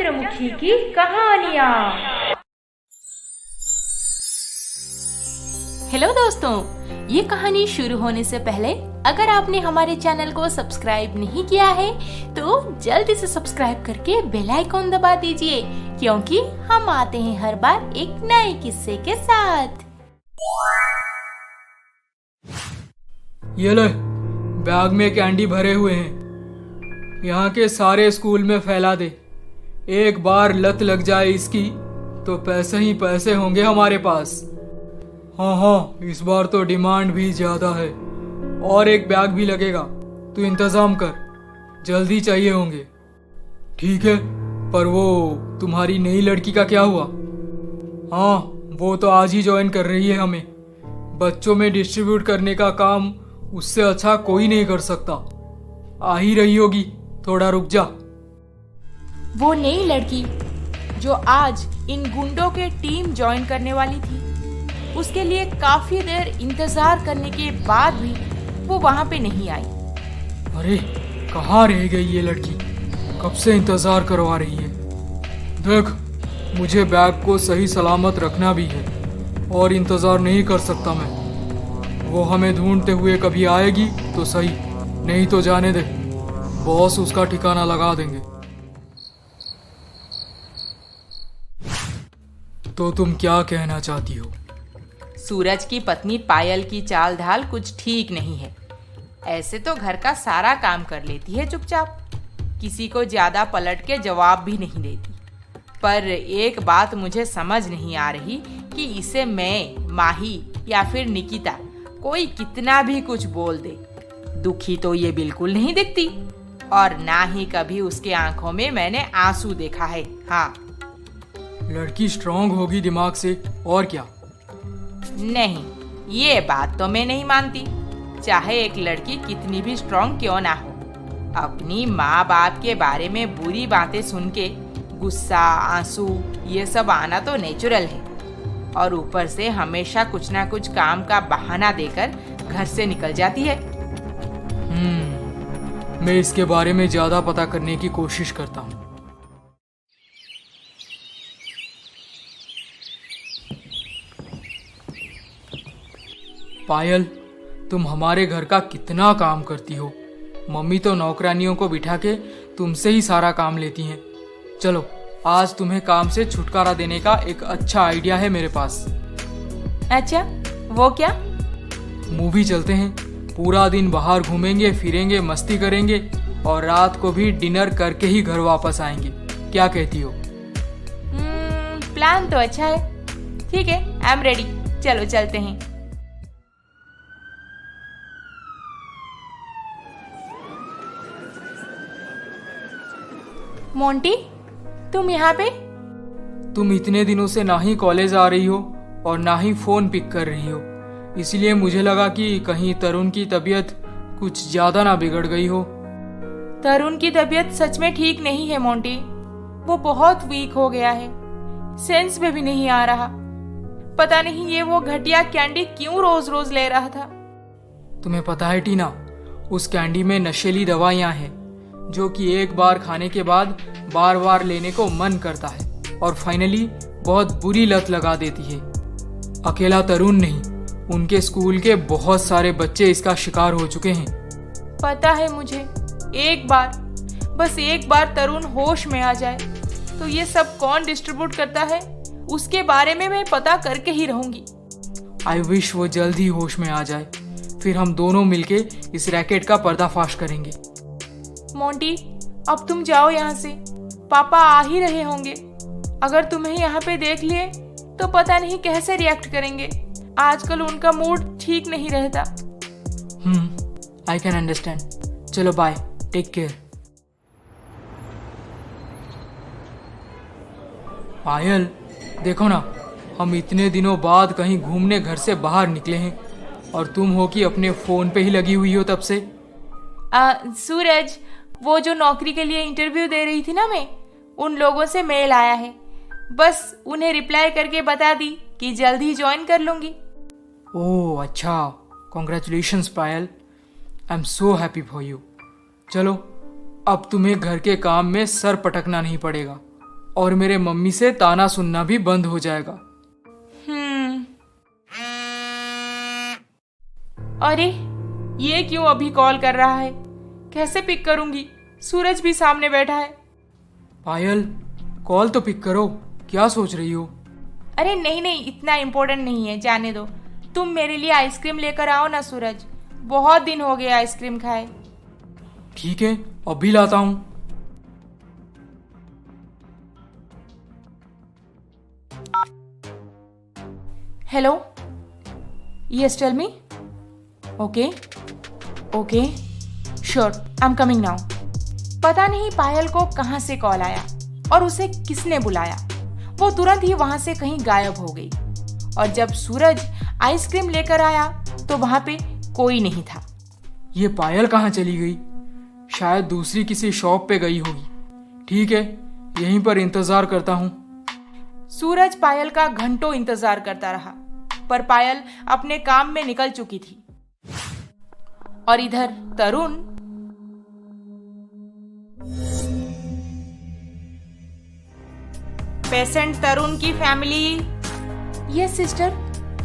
चंद्रमुखी की कहानियाँ। हेलो दोस्तों, ये कहानी शुरू होने से पहले अगर आपने हमारे चैनल को सब्सक्राइब नहीं किया है तो जल्दी से सब्सक्राइब करके बेल आइकॉन दबा दीजिए, क्योंकि हम आते हैं हर बार एक नए किस्से के साथ। ये ले, बैग में कैंडी भरे हुए हैं। यहाँ के सारे स्कूल में फैला दे। एक बार लत लग जाए इसकी तो पैसे ही पैसे होंगे हमारे पास। हाँ, इस बार तो डिमांड भी ज्यादा है और एक बैग भी लगेगा। तू इंतजाम कर, जल्दी चाहिए होंगे। ठीक है, पर वो तुम्हारी नई लड़की का क्या हुआ? हाँ, वो तो आज ही ज्वाइन कर रही है हमें। बच्चों में डिस्ट्रीब्यूट करने का काम उससे अच्छा कोई नहीं कर सकता। आ ही रही होगी, थोड़ा रुक जा। वो नई लड़की जो आज इन गुंडों के टीम ज्वाइन करने वाली थी, उसके लिए काफी देर इंतजार करने के बाद भी वो वहां पे नहीं आई। अरे कहाँ रह गई ये लड़की? कब से इंतजार करवा रही है। देख, मुझे बैग को सही सलामत रखना भी है और इंतजार नहीं कर सकता मैं। वो हमें ढूंढते हुए कभी आएगी तो सही, नहीं तो जाने दे, बॉस उसका ठिकाना लगा देंगे। तो तुम क्या कहना चाहती हो? सूरज की पत्नी पायल की चाल ढाल कुछ ठीक नहीं है। ऐसे तो घर का सारा काम कर लेती है चुपचाप, किसी को ज्यादा पलट के जवाब भी नहीं देती। पर एक बात मुझे समझ नहीं आ रही कि इसे मैं, माही या फिर निकिता कोई कितना भी कुछ बोल दे, दुखी तो ये बिल्कुल नहीं दिखती, और ना ही कभी उसके आंखों में मैंने आंसू देखा है। हाँ, लड़की स्ट्रांग होगी दिमाग से, और क्या। नहीं, ये बात तो मैं नहीं मानती। चाहे एक लड़की कितनी भी स्ट्रांग क्यों ना हो, अपनी माँ बाप के बारे में बुरी बातें सुन के गुस्सा, आंसू ये सब आना तो नेचुरल है, और ऊपर से हमेशा कुछ ना कुछ काम का बहाना देकर घर से निकल जाती है। मैं इसके बारे में ज्यादा पता करने की कोशिश करता हूँ। पायल, तुम हमारे घर का कितना काम करती हो। मम्मी तो नौकरानियों को बिठा के तुमसे ही सारा काम लेती हैं। चलो, आज तुम्हें काम से छुटकारा देने का एक अच्छा आइडिया है मेरे पास। अच्छा, वो क्या? मूवी चलते हैं। पूरा दिन बाहर घूमेंगे फिरेंगे, मस्ती करेंगे और रात को भी डिनर करके ही घर वापस आएंगे। क्या कहती हो? प्लान तो अच्छा है। ठीक है, आई एम रेडी। चलो चलते हैं। मोंटी, तुम यहाँ पे? तुम इतने दिनों से ना ही कॉलेज आ रही हो और ना ही फोन पिक कर रही हो, इसलिए मुझे लगा कि कहीं तरुण की तबीयत कुछ ज्यादा ना बिगड़ गई हो। तरुण की तबीयत सच में ठीक नहीं है मोंटी। वो बहुत वीक हो गया है, सेंस में भी नहीं आ रहा। पता नहीं ये वो घटिया कैंडी क्यों रोज रोज ले रहा था। तुम्हें पता है टीना, उस कैंडी में नशीली दवाइयां हैं जो कि एक बार खाने के बाद बार बार लेने को मन करता है और फाइनली बहुत बुरी लत लगा देती है। अकेला तरुण नहीं, उनके स्कूल के बहुत सारे बच्चे इसका शिकार हो चुके हैं। पता है मुझे। एक बार, बस एक बार तरुण होश में आ जाए तो ये सब कौन डिस्ट्रीब्यूट करता है उसके बारे में मैं पता करके ही रहूंगी। आई विश वो जल्द ही होश में आ जाए, फिर हम दोनों मिलके इस रैकेट का पर्दाफाश करेंगे। मोंटी, अब तुम जाओ यहाँ से। पापा आ ही रहे होंगे। अगर तुम्हें यहाँ पे देख लिए तो पता नहीं कैसे रिएक्ट करेंगे। आजकल उनका मूड ठीक नहीं रहता। I can understand. चलो बाय, टेक केयर। पायल, देखो ना, हम इतने दिनों बाद कहीं घूमने घर से बाहर निकले हैं और तुम हो कि अपने फोन पे ही लगी हुई हो तब से। सूरज, वो जो नौकरी के लिए इंटरव्यू दे रही थी ना मैं, उन लोगों से मेल आया है। बस उन्हें रिप्लाई करके बता दी कि जल्द ही ज्वाइन कर लूंगी। ओह अच्छा, congratulations Payal, I am so happy for you. चलो, अब तुम्हें घर के काम में सर पटकना नहीं पड़ेगा। और मेरे मम्मी से ताना सुनना भी बंद हो जाएगा। अरे ये क्यों अभी कॉल कर रहा है? कैसे पिक करूंगी? सूरज भी सामने बैठा है। पायल, कॉल तो पिक करो, क्या सोच रही हो? अरे नहीं नहीं, इतना इम्पोर्टेंट नहीं है, जाने दो। तुम मेरे लिए आइसक्रीम लेकर आओ ना सूरज, बहुत दिन हो गए आइसक्रीम खाए। ठीक है, अभी लाता हूँ। Hello, yes tell me. Okay okay, sure, I am coming now. पता नहीं पायल को कहाँ से कॉल आया और उसे किसने बुलाया। वो तुरंत ही वहां से कहीं गायब हो गई और जब सूरज आइसक्रीम लेकर आया तो वहां पे कोई नहीं था। ये पायल कहाँ चली गई? शायद दूसरी किसी शॉप पे गई होगी। ठीक है, यहीं पर इंतजार करता हूँ। सूरज पायल का घंटों इंतजार करता रहा, पर पायल अपने काम में निकल चुकी थी। और इधर तरुण पेशेंट तरुण की फैमिली। यस सिस्टर,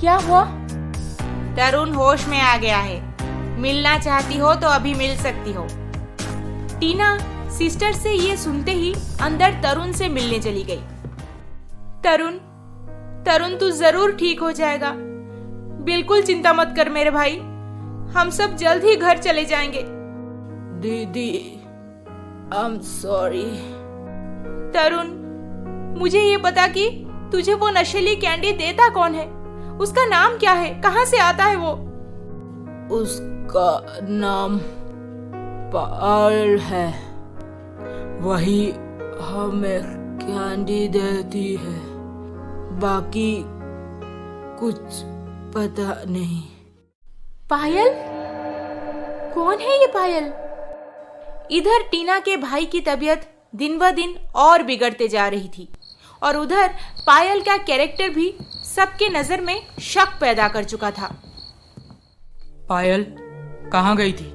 क्या हुआ? तरुण होश में आ गया है, मिलना चाहती हो तो अभी मिल सकती हो। टीना सिस्टर से ये सुनते ही अंदर तरुण से मिलने चली गई। तरुण, तरुण तू जरूर ठीक हो जाएगा, बिल्कुल चिंता मत कर मेरे भाई, हम सब जल्द ही घर चले जाएंगे। दीदी, आई एम सॉरी। तरुण, मुझे ये बता कि तुझे वो नशीली कैंडी देता कौन है? उसका नाम क्या है? कहाँ से आता है वो? उसका नाम पायल है, वही हमें कैंडी देती है, बाकी कुछ पता नहीं। पायल? कौन है ये पायल? इधर टीना के भाई की तबीयत दिन ब दिन और बिगड़ते जा रही थी और उधर पायल का कैरेक्टर भी सबके नजर में शक पैदा कर चुका था। पायल कहाँ गई थी?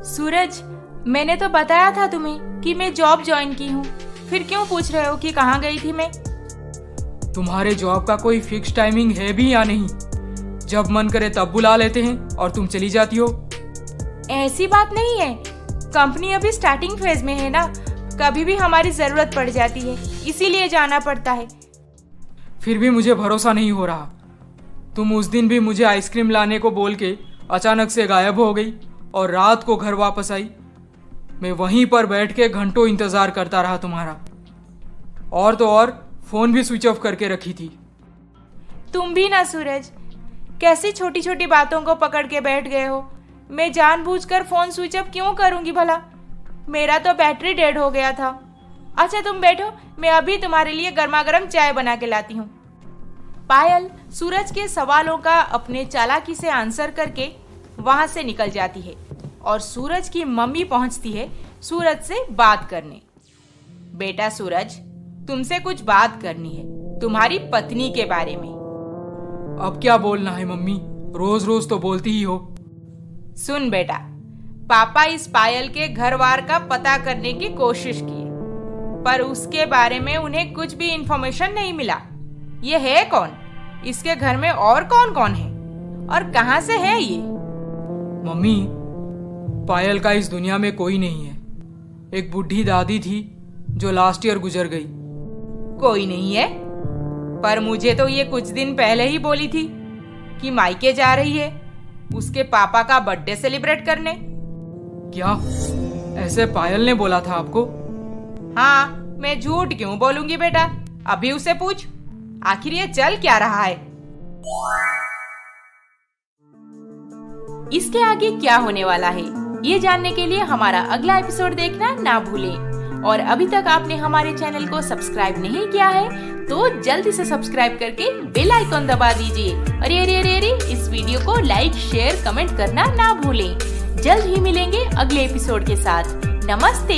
सूरज, मैंने तो बताया था तुम्हें कि मैं जॉब ज्वाइन की हूँ, फिर क्यों पूछ रहे हो कि कहाँ गई थी मैं? तुम्हारे जॉब का कोई फिक्स टाइमिंग है भी या नहीं? जब मन करे तब बुला लेते हैं और तुम चली जाती हो। ऐसी बात नहीं है, कंपनी अभी स्टार्टिंग फेज में है ना, कभी भी हमारी जरूरत पड़ जाती है, इसीलिए जाना पड़ता है। फिर भी मुझे भरोसा नहीं हो रहा। तुम उस दिन भी मुझे आइसक्रीम लाने को बोल के अचानक से गायब हो गई और रात को घर वापस आई। मैं वहीं पर बैठ के घंटों इंतजार करता रहा तुम्हारा, और तो और फोन भी स्विच ऑफ करके रखी थी। तुम भी ना सूरज, कैसी छोटी छोटी बातों को पकड़ के बैठ गए हो। मैं जानबूझकर फोन स्विच ऑफ क्यों करूंगी भला? मेरा तो बैटरी डेड हो गया था। अच्छा तुम बैठो, मैं अभी तुम्हारे लिए गर्मा गर्म चाय बना के लाती हूँ। पायल सूरज के सवालों का अपने चालाकी से आंसर करके वहां से निकल जाती है और सूरज की मम्मी पहुंचती है सूरज से बात करने। बेटा सूरज, तुमसे कुछ बात करनी है, तुम्हारी पत्नी के बारे में। अब क्या बोलना है मम्मी? रोज रोज तो बोलती ही हो। सुन बेटा, पापा इस पायल के घर-वार का पता करने की कोशिश की, पर उसके बारे में उन्हें कुछ भी इंफॉर्मेशन नहीं मिला। ये है कौन? इसके घर में और कौन कौन है और कहां से है ये? मम्मी, पायल का इस दुनिया में कोई नहीं है। एक बूढ़ी दादी थी जो लास्ट ईयर गुजर गई। कोई नहीं है? पर मुझे तो ये कुछ दिन पहले ही बोली थी कि मायके जा रही है उसके पापा का बर्थडे सेलिब्रेट करने। क्या ऐसे पायल ने बोला था आपको? हाँ, मैं झूठ क्यों बोलूंगी बेटा, अभी उसे पूछ आखिर ये चल क्या रहा है। इसके आगे क्या होने वाला है ये जानने के लिए हमारा अगला एपिसोड देखना ना भूलें। और अभी तक आपने हमारे चैनल को सब्सक्राइब नहीं किया है तो जल्दी से सब्सक्राइब करके बेल आइकॉन दबा दीजिए। अरे अरे अरे अरे, इस वीडियो को लाइक शेयर कमेंट करना ना भूलें। जल्द ही मिलेंगे अगले एपिसोड के साथ। नमस्ते।